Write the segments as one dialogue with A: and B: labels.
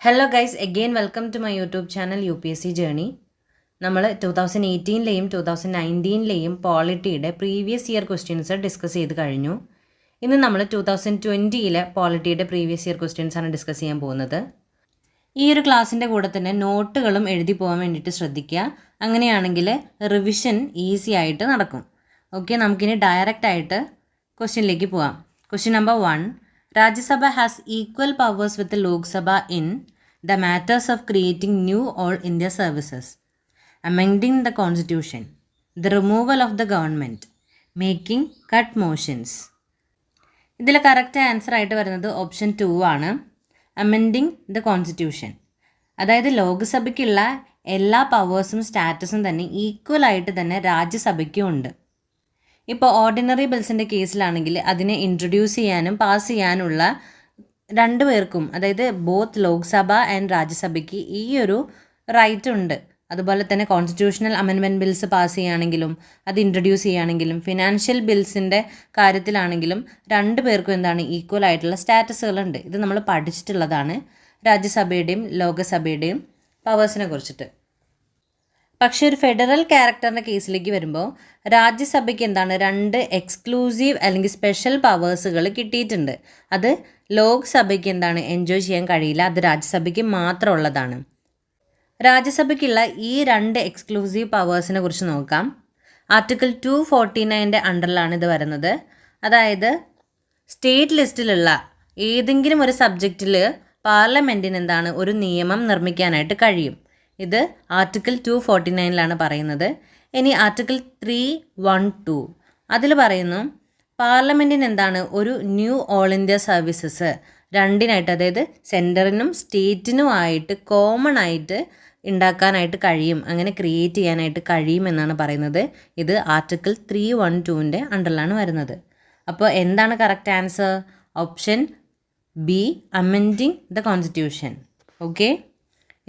A: Hello guys, again welcome to my YouTube channel Upsc Journey. നമ്മൾ 2018ലെയും 2019ലെയും പോളിറ്റിയുടെ previous year questions discuss ചെയ്ത് കഴിഞ്ഞു. ഇന്ന് നമ്മൾ 2020ലെ പോളിറ്റിയുടെ പ്രീവിയസ് ഇയർ ക്വസ്റ്റ്യൻസ് ആണ് ഡിസ്കസ് ചെയ്യാൻ പോകുന്നത്. ഈ ഒരു ക്ലാസ്സിൻ്റെ കൂടെ തന്നെ നോട്ടുകളും എഴുതി പോകാൻ വേണ്ടിയിട്ട് ശ്രദ്ധിക്കുക. അങ്ങനെയാണെങ്കിൽ റിവിഷൻ ഈസി ആയിട്ട് നടക്കും. ഓക്കെ, നമുക്കിനി ഡയറക്റ്റ് ആയിട്ട് ക്വസ്റ്റ്യനിലേക്ക് പോകാം. Question number 1. Rajya Sabha has equal powers with the Lok Sabha in the matters of creating new All India services, amending the constitution, the removal of the government, making cut motions. ഇതിൽ correct answer ആയിട്ട് വരുന്നത് option 2 ആണ്, amending the constitution. അതായത് ലോക്സഭയ്ക്കുള്ള എല്ലാ പവേഴ്സും സ്റ്റാറ്റസും തന്നെ equal ആയിട്ട് തന്നെ രാജ്യസഭയ്ക്കും ഉണ്ട്. ഇപ്പോൾ ഓർഡിനറി ബിൽസിൻ്റെ കേസിലാണെങ്കിൽ അതിനെ ഇൻട്രൊഡ്യൂസ് ചെയ്യാനും പാസ് ചെയ്യാനുള്ള രണ്ട് പേർക്കും, അതായത് ബോത്ത് ലോക്സഭ ആൻഡ് രാജ്യസഭയ്ക്ക് ഈ ഒരു റൈറ്റ് ഉണ്ട്. അതുപോലെ തന്നെ കോൺസ്റ്റിറ്റ്യൂഷണൽ അമെൻമെൻറ്റ് ബിൽസ് പാസ് ചെയ്യുകയാണെങ്കിലും അത് ഇൻട്രൊഡ്യൂസ് ചെയ്യുകയാണെങ്കിലും ഫിനാൻഷ്യൽ ബിൽസിൻ്റെ കാര്യത്തിലാണെങ്കിലും രണ്ട് പേർക്കും എന്താണ് ഈക്വൽ ആയിട്ടുള്ള സ്റ്റാറ്റസുകളുണ്ട്. ഇത് നമ്മൾ പഠിച്ചിട്ടുള്ളതാണ് രാജ്യസഭയുടെയും ലോകസഭയുടെയും പവേഴ്സിനെ കുറിച്ചിട്ട്. പക്ഷേ ഒരു ഫെഡറൽ ക്യാരക്ടറിൻ്റെ കേസിലേക്ക് വരുമ്പോൾ രാജ്യസഭയ്ക്ക് എന്താണ് രണ്ട് എക്സ്ക്ലൂസീവ് അല്ലെങ്കിൽ സ്പെഷ്യൽ പവേഴ്സുകൾ കിട്ടിയിട്ടുണ്ട്. അത് ലോക്സഭയ്ക്ക് എന്താണ് എൻജോയ് ചെയ്യാൻ കഴിയില്ല, അത് രാജ്യസഭയ്ക്ക് മാത്രമുള്ളതാണ്. രാജ്യസഭയ്ക്കുള്ള ഈ രണ്ട് എക്സ്ക്ലൂസീവ് പവേഴ്സിനെ കുറിച്ച് നോക്കാം. ആർട്ടിക്കിൾ 249 അണ്ടറിലാണ് ഇത് വരുന്നത്. അതായത് സ്റ്റേറ്റ് ലിസ്റ്റിലുള്ള ഏതെങ്കിലും ഒരു സബ്ജക്റ്റിൽ പാർലമെൻറ്റിന് എന്താണ് ഒരു നിയമം നിർമ്മിക്കാനായിട്ട് കഴിയും. ഇത് ആർട്ടിക്കിൾ 249 പറയുന്നത്. ഇനി ആർട്ടിക്കിൾ 312 അതിൽ പറയുന്നു പാർലമെൻറ്റിന് എന്താണ് ഒരു ന്യൂ ഓൾ ഇന്ത്യ സർവീസസ് രണ്ടിനായിട്ട്, അതായത് സെൻറ്ററിനും സ്റ്റേറ്റിനുമായിട്ട് കോമൺ ആയിട്ട് ഉണ്ടാക്കാനായിട്ട് കഴിയും, അങ്ങനെ ക്രിയേറ്റ് ചെയ്യാനായിട്ട് കഴിയുമെന്നാണ് പറയുന്നത്. ഇത് ആർട്ടിക്കിൾ 312 അണ്ടറിലാണ് വരുന്നത്. അപ്പോൾ എന്താണ് correct answer? Option B, amending the constitution. Okay,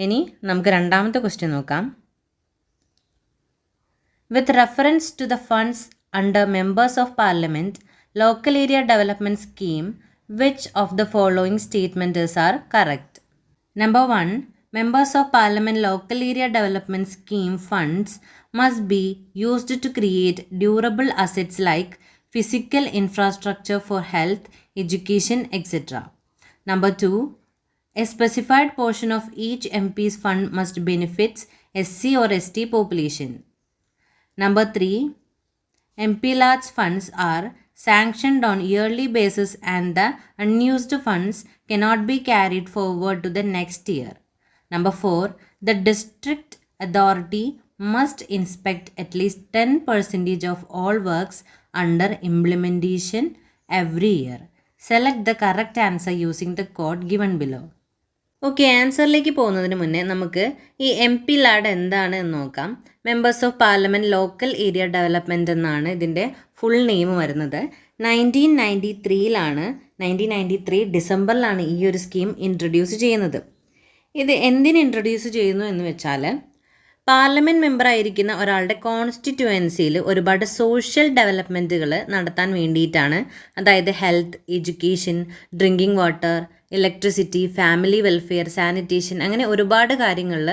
A: ഇനി നമുക്ക് രണ്ടാമത്തെ ക്വസ്റ്റ്യൻ നോക്കാം. With reference to the funds under members of parliament local area development scheme, which of the following statements are correct? Number 1. Members of Parliament Local Area Development Scheme funds must be used to create durable assets like physical infrastructure for health, education, etc. Number 2. A specified portion of each MP's fund must benefit SC or ST population. Number 3. MP-large funds are sanctioned on yearly basis and the unused funds cannot be carried forward to the next year. Number 4. The district authority must inspect at least 10% of all works under implementation every year. Select the correct answer using the code given below. Okay, ആൻസറിലേക്ക് പോകുന്നതിന് മുന്നേ നമുക്ക് ഈ MP-LAD എന്താണ് എന്ന് നോക്കാം. Members of parliament local area development എന്നാണ് ഇതിൻ്റെ ഫുൾ നെയിം വരുന്നത്. 1993 ഡിസംബറിലാണ് ഈ ഒരു സ്കീം ഇൻട്രൊഡ്യൂസ് ചെയ്യുന്നത്. ഇത് എന്തിന് ഇൻട്രൊഡ്യൂസ് ചെയ്യുന്നു എന്ന് വെച്ചാൽ പാർലമെൻറ്റ് മെമ്പറായിരിക്കുന്ന ഒരാളുടെ കോൺസ്റ്റിറ്റ്യുവൻസിയിൽ ഒരുപാട് സോഷ്യൽ ഡെവലപ്മെൻറ്റുകൾ നടത്താൻ വേണ്ടിയിട്ടാണ്. അതായത് health, education, drinking water, electricity, family welfare, sanitation, അങ്ങനെ ഒരുപാട് കാര്യങ്ങളിൽ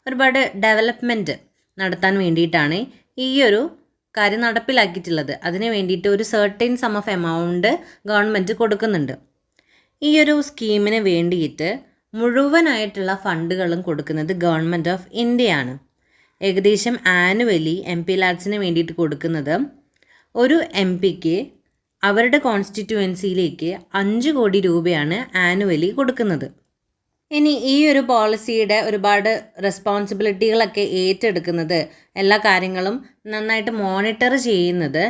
A: ഒരുപാട് ഡെവലപ്മെൻറ്റ് നടത്താൻ വേണ്ടിയിട്ടാണ് ഈ ഒരു കാര്യം നടപ്പിലാക്കിയിട്ടുള്ളത്. അതിന് വേണ്ടിയിട്ട് ഒരു certain sum of amount government കൊടുക്കുന്നുണ്ട്. ഈ ഒരു സ്കീമിന് വേണ്ടിയിട്ട് മുഴുവനായിട്ടുള്ള ഫണ്ടുകളും കൊടുക്കുന്നത് ഗവൺമെൻറ് ഓഫ് ഇന്ത്യയാണ്. ഏകദേശം ആനുവലി MP-LADസിന് വേണ്ടിയിട്ട് കൊടുക്കുന്നത് ഒരു MP-ക്ക് അവരുടെ കോൺസ്റ്റിറ്റ്യുവൻസിയിലേക്ക് 5 കോടി രൂപയാണ് ആനുവലി കൊടുക്കുന്നത്. ഇനി ഈ ഒരു പോളിസിയുടെ ഒരുപാട് റെസ്പോൺസിബിലിറ്റികളൊക്കെ ഏറ്റെടുക്കുന്നത്, എല്ലാ കാര്യങ്ങളും നന്നായിട്ട് മോണിറ്റർ ചെയ്യുന്നത്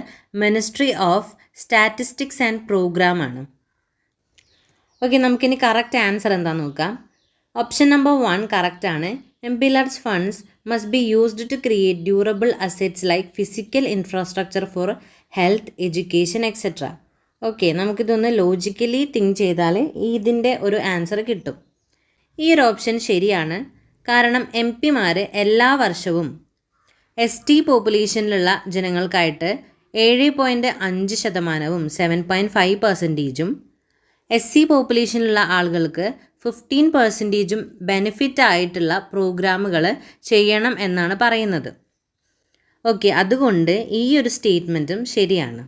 A: മിനിസ്ട്രി ഓഫ് സ്റ്റാറ്റിസ്റ്റിക്സ് ആൻഡ് പ്രോഗ്രാമാണ്. ഓക്കെ, നമുക്കിനി കറക്റ്റ് ആൻസർ എന്താണെന്ന് നോക്കാം. ഓപ്ഷൻ നമ്പർ 1 കറക്റ്റാണ്. MP-LAD funds must be used to create durable assets like physical infrastructure for health, education, etc. Okay, നമുക്കിതൊന്ന് ലോജിക്കലി തിങ്ക് ചെയ്താൽ ഇതിൻ്റെ ഒരു ആൻസർ കിട്ടും. ഈ ഒരു ഓപ്ഷൻ ശരിയാണ്. കാരണം MP-മാർ എല്ലാ വർഷവും ST പോപ്പുലേഷനിലുള്ള ജനങ്ങൾക്കായിട്ട് 7.5% 7.5%, SC പോപ്പുലേഷനിലുള്ള ആളുകൾക്ക് 15% ബെനിഫിറ്റ് ആയിട്ടുള്ള പ്രോഗ്രാമുകൾ ചെയ്യണം എന്നാണ് പറയുന്നത്. ഓക്കെ, അതുകൊണ്ട് ഈ ഒരു സ്റ്റേറ്റ്മെൻറ്റും ശരിയാണ്.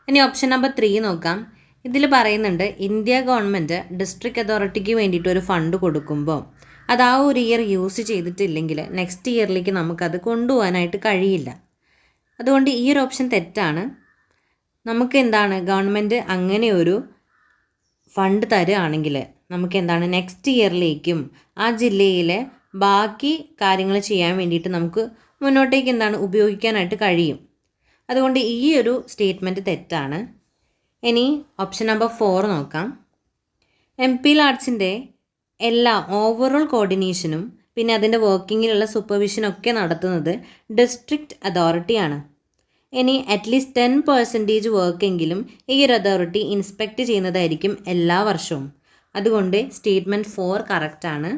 A: ഇനി ഓപ്ഷൻ നമ്പർ 3 നോക്കാം. ഇതിൽ പറയുന്നുണ്ട് ഇന്ത്യ ഗവൺമെൻറ് ഡിസ്ട്രിക്ട് അതോറിറ്റിക്ക് വേണ്ടിയിട്ട് ഒരു ഫണ്ട് കൊടുക്കുമ്പോൾ അത് ആ ഒരു ഇയർ യൂസ് ചെയ്തിട്ടില്ലെങ്കിൽ നെക്സ്റ്റ് ഇയറിലേക്ക് നമുക്കത് കൊണ്ടുപോകാനായിട്ട് കഴിയില്ല. അതുകൊണ്ട് ഈ ഒരു ഓപ്ഷൻ തെറ്റാണ്. നമുക്ക് എന്താണ്, ഗവൺമെൻറ് അങ്ങനെ ഒരു ഫണ്ട് തരുകയാണെങ്കിൽ നമുക്ക് എന്താണ് നെക്സ്റ്റ് ഇയറിലേക്കും ആ ജില്ലയിലെ ബാക്കി കാര്യങ്ങൾ ചെയ്യാൻ വേണ്ടിയിട്ട് നമുക്ക് മുന്നോട്ടേക്ക് എന്താണ് ഉപയോഗിക്കാനായിട്ട് കഴിയും. അതുകൊണ്ട് ഈ ഒരു സ്റ്റേറ്റ്മെൻറ്റ് തെറ്റാണ്. ഇനി ഓപ്ഷൻ നമ്പർ 4 നോക്കാം. MPL ആർട്സിൻ്റെ എല്ലാ ഓവറോൾ കോർഡിനേഷനും പിന്നെ അതിൻ്റെ വർക്കിങ്ങിലുള്ള സൂപ്പർവിഷനൊക്കെ നടത്തുന്നത് ഡിസ്ട്രിക്ട് അതോറിറ്റിയാണ്. ഇനി അറ്റ്ലീസ്റ്റ് 10% വർക്കെങ്കിലും ഈ ഒരു അതോറിറ്റി ഇൻസ്പെക്റ്റ് ചെയ്യുന്നതായിരിക്കും എല്ലാ വർഷവും. അതുകൊണ്ട് സ്റ്റേറ്റ്മെൻറ്റ് 4 കറക്റ്റാണ്.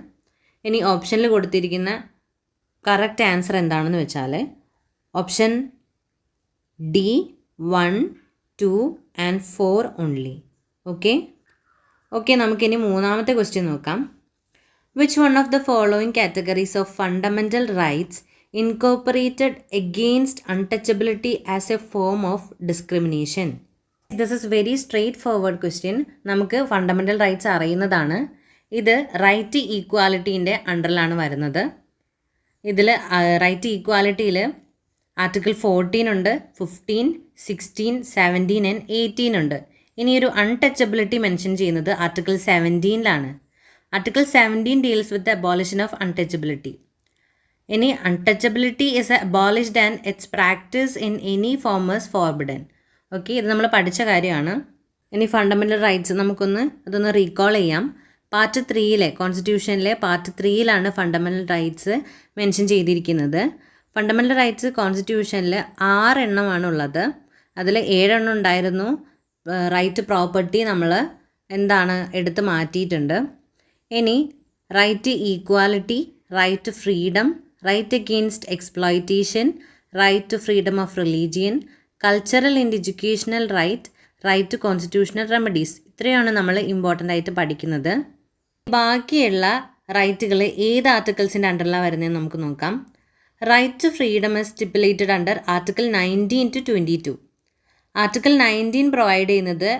A: ഇനി ഓപ്ഷനിൽ കൊടുത്തിരിക്കുന്ന കറക്റ്റ് ആൻസർ എന്താണെന്ന് വെച്ചാൽ option D 1, 2 and 4 only. Okay, നമുക്കിനി മൂന്നാമത്തെ ക്വസ്റ്റ്യൻ നോക്കാം. Which one of the following categories of fundamental rights incorporated against untouchability as A form of discrimination? This is very straight forward question. നമുക്ക് fundamental rights അറിയുന്നതാണ്. ഇത് right ഈക്വാലിറ്റീൻ്റെ അണ്ടറിലാണ് വരുന്നത്. ഇതിൽ right ഈക്വാലിറ്റിയിൽ article 14 ഉണ്ട്, 15, 16, 17 and 18 ഉണ്ട്. ഇനി ഒരു അൺടച്ചബിലിറ്റി മെൻഷൻ ചെയ്യുന്നത് ആർട്ടിക്കിൾ 17ലാണ്. Article 17 deals with the abolition of untouchability. ഇനി untouchability is abolished and its practice in any form is forbidden. Okay, ഇത് നമ്മൾ പഠിച്ച കാര്യമാണ്. ഇനി ഫണ്ടമെൻ്റൽ റൈറ്റ്സ് അതൊന്ന് റീകോൾ ചെയ്യാം. പാർട്ട് 3 കോൺസ്റ്റിറ്റ്യൂഷനിലെ പാർട്ട് 3 ഫണ്ടമെൻ്റൽ റൈറ്റ്സ് മെൻഷൻ ചെയ്തിരിക്കുന്നത്. ഫണ്ടമെൻ്റൽ റൈറ്റ്സ് കോൺസ്റ്റിറ്റ്യൂഷനിൽ 6 എണ്ണമാണ് ഉള്ളത്. അതിൽ 7 എണ്ണം ഉണ്ടായിരുന്നു. റൈറ്റ് പ്രോപ്പർട്ടി നമ്മൾ എടുത്ത് മാറ്റിയിട്ടുണ്ട്. ഇനി right equality, right freedom, right against exploitation, right to freedom of religion, cultural and educational right, right to constitutional remedies. ഇത്രയാണ് നമ്മൾ ഇമ്പോർട്ടൻ്റ് ആയിട്ട് പഠിക്കുന്നത്. ബാക്കിയുള്ള റൈറ്റുകൾ ഏത് ആർട്ടിക്കിൾസിൻ്റെ അണ്ടറിലാണ് വരുന്നതെന്ന് നമുക്ക് നോക്കാം. Right to freedom is stipulated under article 19 to 22. Article 19 provide ചെയ്യുന്നത്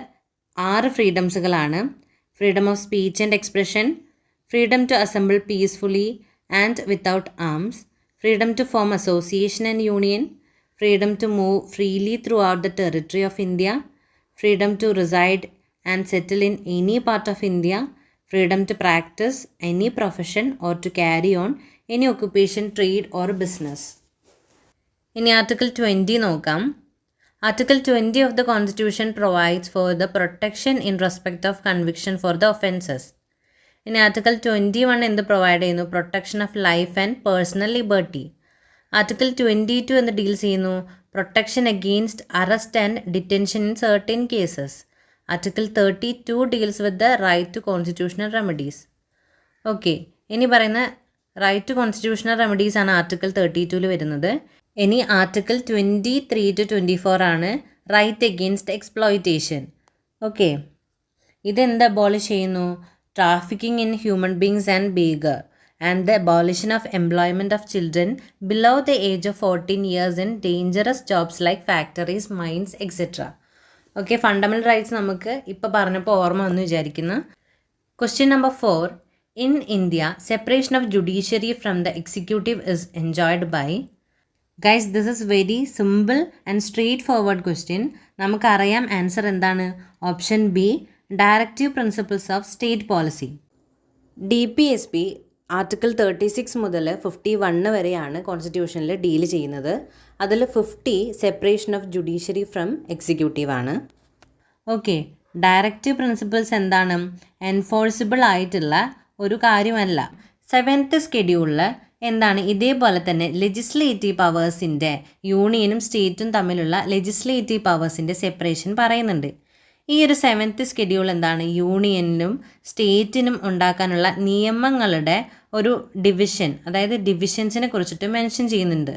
A: 6 ഫ്രീഡംസുകളാണ്. Freedom of speech and expression, freedom to assemble peacefully and without arms, freedom to form association and union, freedom to move freely throughout the territory of India, freedom to reside and settle in any part of India, freedom to practice any profession or to carry on any occupation, trade or business. ഇനി article 20 നോക്കാം. Article 20 of the Constitution provides for the protection in respect of conviction for the offences. ഇനി article 21 എന്ത് provide ചെയ്യുന്നു? Protection of life and personal liberty. Article 22 എന്ത് deals ചെയ്യുന്നു? Protection against arrest and detention in certain cases. Article 32 deals with the right to constitutional remedies. Okay, ഇനി പറയുന്ന right to constitutional remedies ആണ് article 32 വരുന്നത്. ഇനി article 23 to 24 ആണ് right against exploitation. Okay, ഇതെന്ത് abolish ചെയ്യുന്നു? Trafficking in human beings and begar and the abolition of employment of children below the age of 14 years in dangerous jobs like factories, mines etcetera. Okay, fundamental rights നമുക്ക് ഇപ്പോൾ പറഞ്ഞപ്പോൾ ഓർമ്മ വന്ന് വിചാരിക്കുന്നു. Question number 4. In India separation of judiciary from the executive is enjoyed by. Guys, this is very simple and straightforward question. നമുക്കറിയാം answer എന്താണ്? Option B, directive principles of state policy. DPSP article 36 മുതൽ 51 വരെയാണ് കോൺസ്റ്റിറ്റ്യൂഷനിൽ deal ചെയ്യുന്നത്. അതിൽ 50 separation of judiciary from executive ആണ്. Okay, directive principles എന്താണ്? Enforceable ആയിട്ടുള്ള ഒരു കാര്യമല്ല. 7th സ്കെഡ്യൂളിൽ എന്താണ്? ഇതേപോലെ തന്നെ ലെജിസ്ലേറ്റീവ് പവേഴ്സിൻ്റെ, യൂണിയനും സ്റ്റേറ്റും തമ്മിലുള്ള ലെജിസ്ലേറ്റീവ് പവേഴ്സിൻ്റെ സെപ്പറേഷൻ പറയുന്നുണ്ട്. ഈ ഒരു 7th സ്കെഡ്യൂൾ എന്താണ്? യൂണിയനിലും സ്റ്റേറ്റിനും ഉണ്ടാക്കാനുള്ള നിയമങ്ങളുടെ ഒരു ഡിവിഷൻ, അതായത് ഡിവിഷൻസിനെ കുറിച്ചിട്ട് മെൻഷൻ ചെയ്യുന്നുണ്ട്.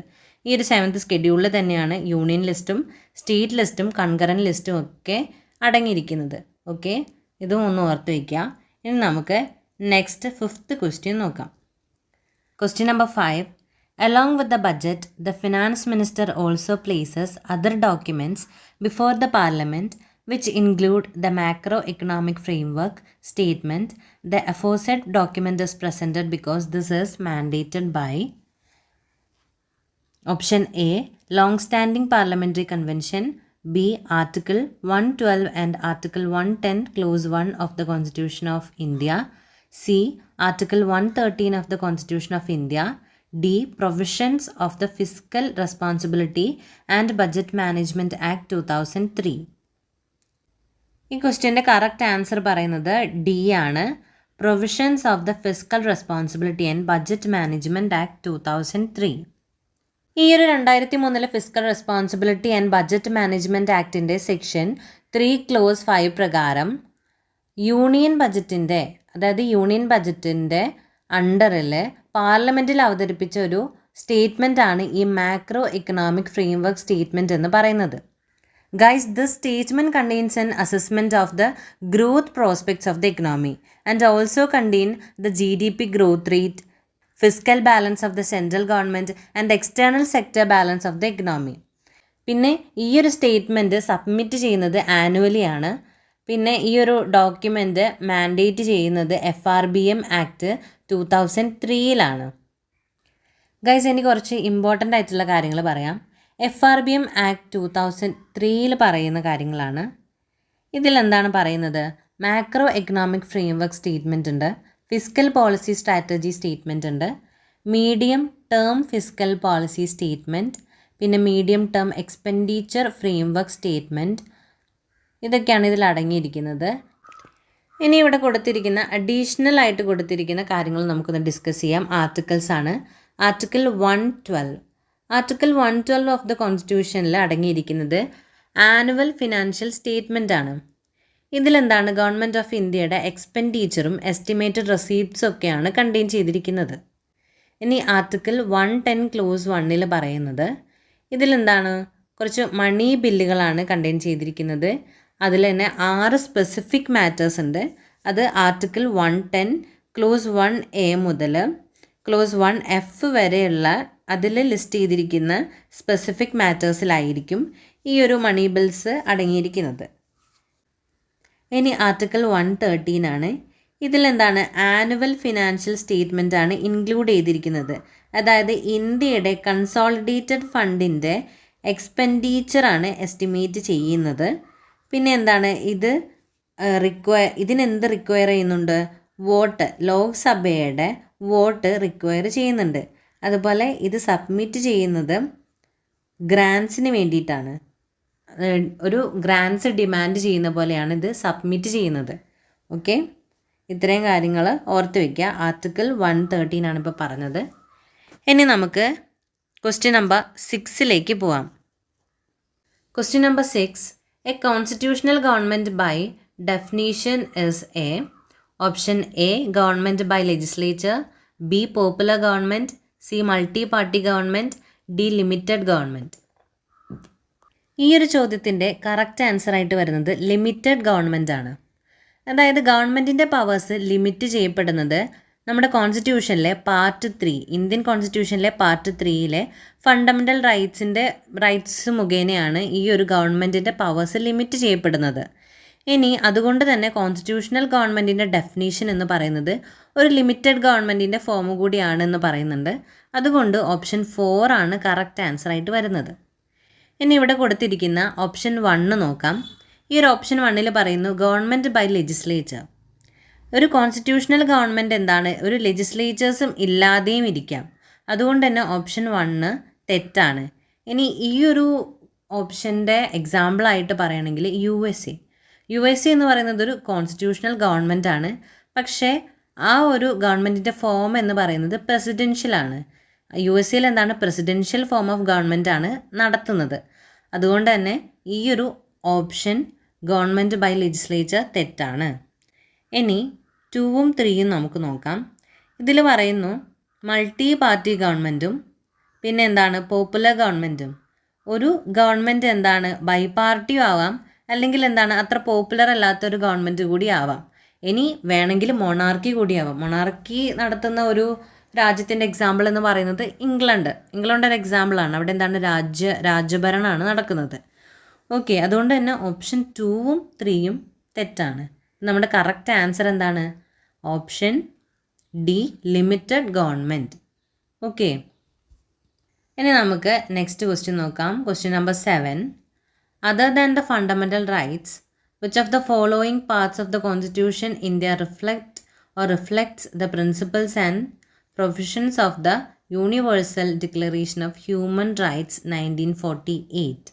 A: ഈ ഒരു 7th സ്കെഡ്യൂളിൽ തന്നെയാണ് യൂണിയൻ ലിസ്റ്റും സ്റ്റേറ്റ് ലിസ്റ്റും കൺകറൻറ്റ് ലിസ്റ്റും ഒക്കെ അടങ്ങിയിരിക്കുന്നത്. ഓക്കെ, ഇതും ഒന്ന് ഓർത്ത് വയ്ക്കുക. ഇനി നമുക്ക് നെക്സ്റ്റ് 5th ക്വസ്റ്റ്യൻ നോക്കാം. Question number 5. Along with the budget, the finance minister also places other documents before the parliament which include the macroeconomic framework statement. The aforesaid document is presented because this is mandated by option A. Long-standing parliamentary convention, B. Article 112 and Article 110 clause 1 of the Constitution of India, C. Article 113 of the Constitution of India, D. Provisions of the Fiscal Responsibility and Budget Management Act 2003. ഈ ക്വസ്റ്റ്യൻ്റെ correct answer പറയുന്നത് D ആണ്. Provisions of the fiscal responsibility and budget management act 2003. ഈ ഒരു 2003 fiscal responsibility and budget management ആക്ടിൻ്റെ section 3 clause 5 പ്രകാരം union ബജറ്റിൻ്റെ, അതായത് union ബജറ്റിൻ്റെ അണ്ടറിൽ പാർലമെൻറ്റിൽ അവതരിപ്പിച്ച ഒരു സ്റ്റേറ്റ്മെൻ്റ് ആണ് ഈ മാക്രോ എക്കണോമിക് ഫ്രെയിംവർക്ക് സ്റ്റേറ്റ്മെൻറ്റ് എന്ന് പറയുന്നത്. Guys, this statement contains an assessment of the growth prospects of the economy and also contain the GDP growth rate, fiscal balance of the central government and external sector balance of the economy. പിന്നെ ഈ ഒരു statement submit ചെയ്യുന്നത് annually ആണ്. പിന്നെ ഈ ഒരു document mandate ചെയ്യുന്നത് FRBM act 2003 guys, എനിക്ക് കുറച്ച് ഇമ്പോർട്ടൻ്റ് ആയിട്ടുള്ള കാര്യങ്ങൾ പറയാം. FRBM ആക്ട് 2003 പറയുന്ന കാര്യങ്ങളാണ്. ഇതിലെന്താണ് പറയുന്നത്? മാക്രോ എക്കണോമിക് ഫ്രെയിംവർക്ക് സ്റ്റേറ്റ്മെൻ്റ് ഉണ്ട്, ഫിസ്ക്കൽ പോളിസി സ്ട്രാറ്റജി സ്റ്റേറ്റ്മെൻ്റ് ഉണ്ട്, medium term fiscal policy statement, പിന്നെ medium term expenditure framework statement. ഇതൊക്കെയാണ് ഇതിൽ അടങ്ങിയിരിക്കുന്നത്. ഇനി ഇവിടെ കൊടുത്തിരിക്കുന്ന അഡീഷണൽ ആയിട്ട് കൊടുത്തിരിക്കുന്ന കാര്യങ്ങൾ നമുക്കൊന്ന് ഡിസ്കസ് ചെയ്യാം. ആർട്ടിക്കിൾസ് ആണ്. ആർട്ടിക്കിൾ 112. ആർട്ടിക്കിൾ 112 ഓഫ് ദ കോൺസ്റ്റിറ്റ്യൂഷനിൽ അടങ്ങിയിരിക്കുന്നത് ആനുവൽ ഫിനാൻഷ്യൽ സ്റ്റേറ്റ്മെൻ്റ് ആണ്. ഇതിലെന്താണ് ഗവൺമെൻറ് ഓഫ് ഇന്ത്യയുടെ എക്സ്പെൻഡിച്ചറും എസ്റ്റിമേറ്റഡ് റെസീപ്റ്റ്സും ഒക്കെയാണ് കണ്ടെയ്ൻ ചെയ്തിരിക്കുന്നത്. ഇനി ആർട്ടിക്കിൾ 110 ക്ലോസ് 1 പറയുന്നത് ഇതിലെന്താണ് കുറച്ച് മണി ബില്ലുകളാണ് കണ്ടെയ്ൻ ചെയ്തിരിക്കുന്നത്. അതിൽ തന്നെ 6 സ്പെസിഫിക് മാറ്റേഴ്സ് ഉണ്ട്. അത് ആർട്ടിക്കിൾ 110 ക്ലോസ് 1A മുതൽ ക്ലോസ് 1F വരെയുള്ള അതിൽ ലിസ്റ്റ് ചെയ്തിരിക്കുന്ന സ്പെസിഫിക് മാറ്റേഴ്സിലായിരിക്കും ഈ ഒരു മണി ബിൽസ് അടങ്ങിയിരിക്കുന്നത്. ഇനി ആർട്ടിക്കിൾ 113 ആണ്. ഇതിലെന്താണ് ആനുവൽ ഫിനാൻഷ്യൽ സ്റ്റേറ്റ്മെൻ്റ് ആണ് ഇൻക്ലൂഡ് ചെയ്തിരിക്കുന്നത്. അതായത് ഇന്ത്യയുടെ കൺസോളിഡേറ്റഡ് ഫണ്ടിൻ്റെ എക്സ്പെൻഡിച്ചറാണ് എസ്റ്റിമേറ്റ് ചെയ്യുന്നത്. പിന്നെ എന്താണ് ഇതിനെന്ത് റിക്വയർ ചെയ്യുന്നുണ്ട്? വോട്ട്, ലോക്സഭയുടെ വോട്ട് റിക്വയർ ചെയ്യുന്നുണ്ട്. അതുപോലെ ഇത് സബ്മിറ്റ് ചെയ്യുന്നത് ഗ്രാൻസിന് വേണ്ടിയിട്ടാണ്. ഒരു ഗ്രാൻസ് ഡിമാൻഡ് ചെയ്യുന്ന പോലെയാണ് ഇത് സബ്മിറ്റ് ചെയ്യുന്നത്. ഓക്കെ, ഇത്രയും കാര്യങ്ങൾ ഓർത്ത് വയ്ക്കുക. ആർട്ടിക്കിൾ 113 ആണ് ഇപ്പോൾ പറഞ്ഞത്. ഇനി നമുക്ക് ക്വസ്റ്റ്യൻ നമ്പർ 6 പോവാം. Question number 6. A constitutional government by definition is a option A. Government by legislature, B. Popular government, C. Multi-party government, D. Limited government. ഈ ഒരു ചോദ്യത്തിൻ്റെ കറക്റ്റ് ആൻസർ ആയിട്ട് വരുന്നത് ലിമിറ്റഡ് ഗവൺമെൻറ് ആണ്. അതായത് ഗവൺമെൻറ്റിൻ്റെ പവേഴ്സ് ലിമിറ്റ് ചെയ്യപ്പെടുന്നത് നമ്മുടെ കോൺസ്റ്റിറ്റ്യൂഷനിലെ പാർട്ട് 3, ഇന്ത്യൻ കോൺസ്റ്റിറ്റ്യൂഷനിലെ പാർട്ട് 3 ഫണ്ടമെൻ്റൽ റൈറ്റ്സ് മുഖേനയാണ് ഈ ഒരു ഗവൺമെൻറ്റിൻ്റെ പവേഴ്സ് ലിമിറ്റ് ചെയ്യപ്പെടുന്നത്. ഇനി അതുകൊണ്ട് തന്നെ കോൺസ്റ്റിറ്റ്യൂഷണൽ ഗവൺമെൻറ്റിൻ്റെ ഡെഫിനീഷൻ എന്ന് പറയുന്നത് ഒരു ലിമിറ്റഡ് ഗവൺമെൻറ്റിൻ്റെ ഫോം കൂടിയാണെന്ന് പറയുന്നുണ്ട്. അതുകൊണ്ട് ഓപ്ഷൻ 4 ആണ് കറക്റ്റ് ആൻസർ ആയിട്ട് വരുന്നത്. ഇനി ഇവിടെ കൊടുത്തിരിക്കുന്ന ഓപ്ഷൻ 1 നോക്കാം. ഈ ഒരു ഓപ്ഷൻ 1 പറയുന്നു ഗവൺമെൻറ് ബൈ ലെജിസ്ലേച്ചർ. ഒരു കോൺസ്റ്റിറ്റ്യൂഷണൽ ഗവൺമെൻറ് എന്താണ്? ഒരു ലെജിസ്ലേച്ചേഴ്സും ഇല്ലാതെയും ഇരിക്കാം. അതുകൊണ്ട് തന്നെ ഓപ്ഷൻ 1 തെറ്റാണ്. ഇനി ഈ ഒരു ഓപ്ഷൻ്റെ എക്സാമ്പിളായിട്ട് പറയുകയാണെങ്കിൽ യു എസ് എ എന്ന് പറയുന്നത് ഒരു കോൺസ്റ്റിറ്റ്യൂഷണൽ ഗവൺമെൻറ് ആണ്. പക്ഷേ ആ ഒരു ഗവൺമെൻറ്റിൻ്റെ ഫോം എന്ന് പറയുന്നത് പ്രസിഡൻഷ്യലാണ്. USA എന്താണ് പ്രസിഡൻഷ്യൽ ഫോം ഓഫ് ഗവൺമെൻറ് ആണ് നടത്തുന്നത്. അതുകൊണ്ട് തന്നെ ഈ ഒരു ഓപ്ഷൻ ഗവൺമെൻറ് ബൈ ലെജിസ്ലേച്ചർ തെറ്റാണ്. ഇനി 2ഉം 3യും നമുക്ക് നോക്കാം. ഇതിൽ പറയുന്നു മൾട്ടി പാർട്ടി ഗവൺമെൻറ്റും പിന്നെ എന്താണ് പോപ്പുലർ ഗവൺമെൻറ്റും. ഒരു ഗവൺമെൻറ് എന്താണ് ബൈ പാർട്ടിയും ആവാം, അല്ലെങ്കിൽ എന്താണ് അത്ര പോപ്പുലർ അല്ലാത്തൊരു ഗവൺമെൻറ് കൂടി ആവാം. ഇനി വേണമെങ്കിൽ മൊണാർക്കി കൂടിയാവാം. മൊണാർക്കി നടത്തുന്ന ഒരു രാജ്യത്തിൻ്റെ എക്സാമ്പിൾ എന്ന് പറയുന്നത് ഇംഗ്ലണ്ട് ഒരു എക്സാമ്പിളാണ്. അവിടെ എന്താണ് രാജ്യഭരണമാണ് നടക്കുന്നത്. ഓക്കെ, അതുകൊണ്ട് തന്നെ ഓപ്ഷൻ 2ഉം 3യും തെറ്റാണ്. നമ്മുടെ കറക്റ്റ് ആൻസർ എന്താണ്? Option D, limited government. Okay, ഇനി നമുക്ക് നെക്സ്റ്റ് ക്വസ്റ്റ്യൻ നോക്കാം. Question number 7. Other than the fundamental rights, which of the following parts of the Constitution India reflects the principles and provisions of the Universal Declaration of Human Rights 1948?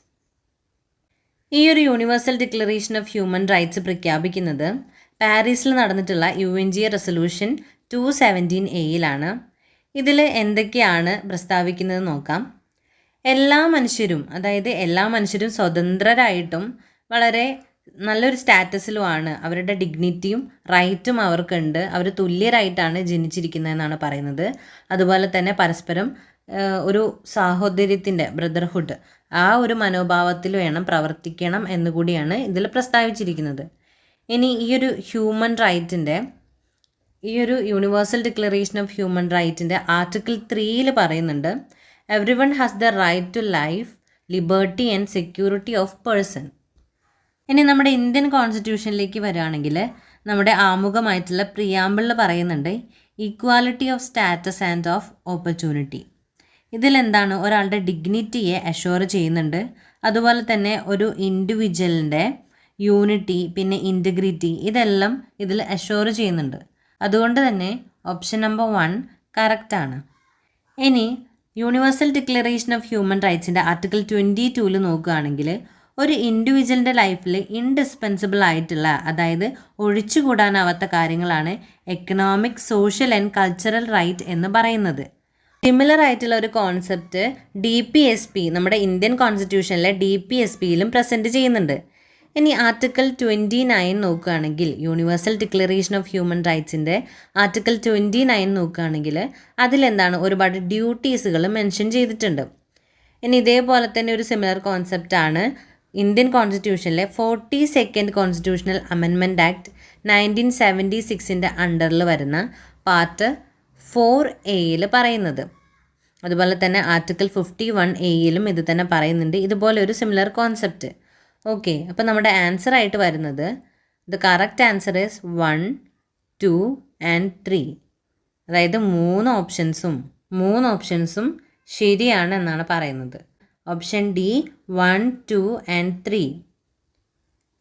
A: ഈ ഒരു universal declaration of human rights പ്രഖ്യാപിക്കുന്നത് പാരീസിൽ നടന്നിട്ടുള്ള UNGA resolution 217A ഇതിൽ എന്തൊക്കെയാണ് പ്രസ്താവിക്കുന്നത് നോക്കാം. എല്ലാ മനുഷ്യരും സ്വതന്ത്രരായിട്ടും വളരെ നല്ലൊരു സ്റ്റാറ്റസിലുമാണ്. അവരുടെ ഡിഗ്നിറ്റിയും റൈറ്റും അവർക്കുണ്ട്. അവർ തുല്യരായിട്ടാണ് ജനിച്ചിരിക്കുന്നതെന്നാണ് പറയുന്നത്. അതുപോലെ തന്നെ പരസ്പരം ഒരു സാഹോദര്യത്തിൻ്റെ ബ്രദർഹുഡ് ആ ഒരു മനോഭാവത്തിൽ വേണം പ്രവർത്തിക്കണം എന്നുകൂടിയാണ് ഇതിൽ പ്രസ്താവിച്ചിരിക്കുന്നത്. ഇനി ഈ ഒരു യൂണിവേഴ്സൽ ഡിക്ലറേഷൻ ഓഫ് ഹ്യൂമൻ റൈറ്റിൻ്റെ ആർട്ടിക്കിൾ 3 പറയുന്നുണ്ട്, everyone has the right to life, liberty and security of person. ഇനി നമ്മുടെ ഇന്ത്യൻ കോൺസ്റ്റിറ്റ്യൂഷനിലേക്ക് വരികയാണെങ്കിൽ നമ്മുടെ ആമുഖമായിട്ടുള്ള പ്രിയാമ്പിളിൽ പറയുന്നുണ്ട് equality of status and of opportunity. ഇതിലെന്താണ്? ഒരാളുടെ ഡിഗ്നിറ്റിയെ അഷ്വർ ചെയ്യുന്നുണ്ട്. അതുപോലെ തന്നെ ഒരു ഇൻഡിവിജ്വലിൻ്റെ യൂണിറ്റി, പിന്നെ ഇൻറ്റഗ്രിറ്റി, ഇതെല്ലാം ഇതിൽ അഷ്വർ ചെയ്യുന്നുണ്ട്. അതുകൊണ്ട് തന്നെ ഓപ്ഷൻ നമ്പർ 1 കറക്റ്റാണ്. ഇനി യൂണിവേഴ്സൽ ഡിക്ലറേഷൻ ഓഫ് ഹ്യൂമൻ റൈറ്റ്സിൻ്റെ ആർട്ടിക്കിൾ 22 നോക്കുകയാണെങ്കിൽ ഒരു ഇൻഡിവിജ്വലിൻ്റെ ലൈഫിൽ ഇൻഡിസ്പെൻസിബിൾ ആയിട്ടുള്ള, അതായത് ഒഴിച്ചുകൂടാനാവാത്ത കാര്യങ്ങളാണ് economic, social and cultural right എന്ന് പറയുന്നത്. സിമിലർ ആയിട്ടുള്ള ഒരു കോൺസെപ്റ്റ് DPSP നമ്മുടെ ഇന്ത്യൻ കോൺസ്റ്റിറ്റ്യൂഷനിലെ DPSPയിലും പ്രസൻറ്റ് ചെയ്യുന്നുണ്ട്. ഇനി ആർട്ടിക്കിൾ 29 നോക്കുകയാണെങ്കിൽ യൂണിവേഴ്സൽ ഡിക്ലറേഷൻ ഓഫ് ഹ്യൂമൻ റൈറ്റ്സിൻ്റെ ആർട്ടിക്കിൾ 29 നോക്കുകയാണെങ്കിൽ അതിലെന്താണ്? ഒരുപാട് ഡ്യൂട്ടീസുകൾ മെൻഷൻ ചെയ്തിട്ടുണ്ട്. ഇനി ഇതേപോലെ തന്നെ ഒരു സിമിലർ കോൺസെപ്റ്റാണ് ഇന്ത്യൻ കോൺസ്റ്റിറ്റ്യൂഷനിലെ 42nd കോൺസ്റ്റിറ്റ്യൂഷണൽ അമെൻമെൻറ്റ് ആക്ട് 1976 അണ്ടറിൽ വരുന്ന പാർട്ട് 4A പറയുന്നത്. അതുപോലെ തന്നെ ആർട്ടിക്കിൾ 51A ഇത് തന്നെ പറയുന്നുണ്ട് ഇതുപോലെ ഒരു സിമിലർ കോൺസെപ്റ്റ്. ഓക്കെ, അപ്പോൾ നമ്മുടെ ആൻസർ ആയിട്ട് വരുന്നത് the correct answer is 1, 2 and 3. അതായത് മൂന്ന് ഓപ്ഷൻസും ശരിയാണ് എന്നാണ് പറയുന്നത്. Option D 1, 2 and 3.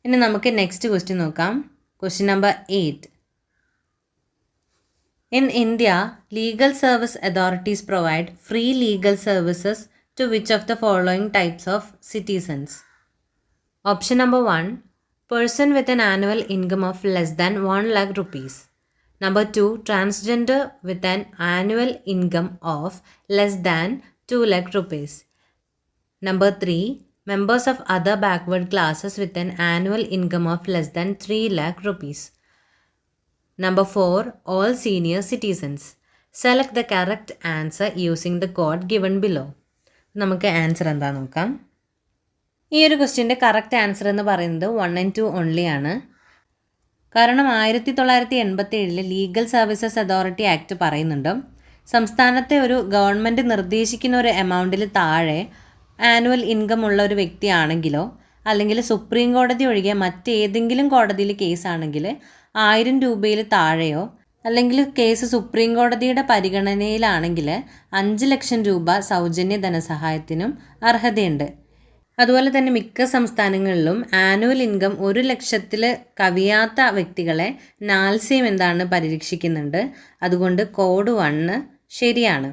A: ഇനി നമുക്ക് നെക്സ്റ്റ് ക്വസ്റ്റ്യൻ നോക്കാം. Question number 8. In India, legal service authorities provide free legal services to which of the following types of citizens? Option number 1, person with an annual income of less than 1 lakh rupees. Number 2, transgender with an annual income of less than 2 lakh rupees. Number 3, members of other backward classes with an annual income of less than 3 lakh rupees. Number 4, all senior citizens. Select the correct answer using the code given below. നമുക്ക് answer എന്താ നോക്കാം. ഈ ഒരു ക്വസ്റ്റ്യൻ്റെ correct answer എന്ന് പറയുന്നത് 1 and 2 only ആണ്. കാരണം 1987 ലീഗൽ സർവീസസ് അതോറിറ്റി ആക്ട് പറയുന്നുണ്ട് സംസ്ഥാനത്തെ ഒരു ഗവൺമെൻറ് നിർദ്ദേശിക്കുന്ന ഒരു എമൗണ്ടിൽ താഴെ ആനുവൽ ഇൻകം ഉള്ള ഒരു വ്യക്തിയാണെങ്കിലോ അല്ലെങ്കിൽ സുപ്രീം കോടതി ഒഴികെ മറ്റേതെങ്കിലും കോടതിയിൽ കേസാണെങ്കിൽ 1000 രൂപയിൽ താഴെയോ അല്ലെങ്കിൽ കേസ് സുപ്രീം കോടതിയുടെ പരിഗണനയിലാണെങ്കിൽ 5 ലക്ഷം രൂപ സൗജന്യ ധനസഹായത്തിനും അർഹതയുണ്ട്. അതുപോലെ തന്നെ മിക്ക സംസ്ഥാനങ്ങളിലും ആനുവൽ ഇൻകം 1 ലക്ഷത്തിൽ കവിയാത്ത വ്യക്തികളെ നാൽസ്യം പരിരക്ഷിക്കുന്നുണ്ട്. അതുകൊണ്ട് കോഡ് 1 ശരിയാണ്.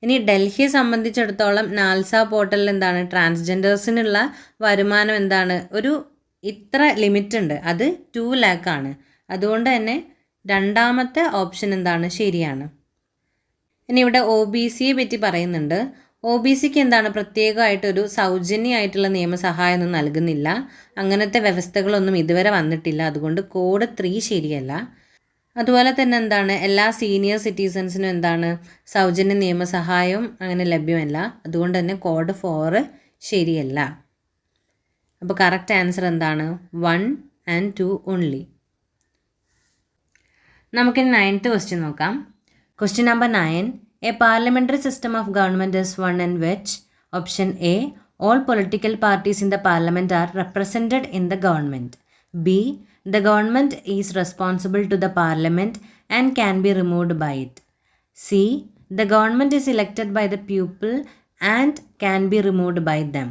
A: ഇനി ഡൽഹിയെ സംബന്ധിച്ചിടത്തോളം നാൽസ പോർട്ടലിൽ ട്രാൻസ്ജെൻഡേഴ്സിനുള്ള വരുമാനം ഒരു ഇത്ര ലിമിറ്റ് ഉണ്ട്, അത് 2 lakh ആണ്. അതുകൊണ്ട് തന്നെ രണ്ടാമത്തെ ഓപ്ഷൻ ശരിയാണ്. ഇനി ഇവിടെ OBCയെ പറ്റി പറയുന്നുണ്ട്. OBCക്ക് പ്രത്യേകമായിട്ടൊരു സൗജന്യമായിട്ടുള്ള നിയമസഹായം ഒന്നും നൽകുന്നില്ല. അങ്ങനത്തെ വ്യവസ്ഥകളൊന്നും ഇതുവരെ വന്നിട്ടില്ല. അതുകൊണ്ട് കോഡ് 3 ശരിയല്ല. അതുപോലെ തന്നെ എല്ലാ സീനിയർ സിറ്റിസൺസിനും സൗജന്യ നിയമസഹായവും അങ്ങനെ ലഭ്യമല്ല. അതുകൊണ്ട് തന്നെ കോഡ് 4 ശരിയല്ല. അപ്പോൾ കറക്റ്റ് ആൻസർ 1 and 2 ഓൺലി. നമുക്ക് 9th ക്വസ്റ്റ്യൻ നോക്കാം. Question number 9. A parliamentary system of government is one in which option A. All political parties in the parliament are represented in the government. B. The government is responsible to the parliament and can be removed by it. C. The government is elected by the people and can be removed by them.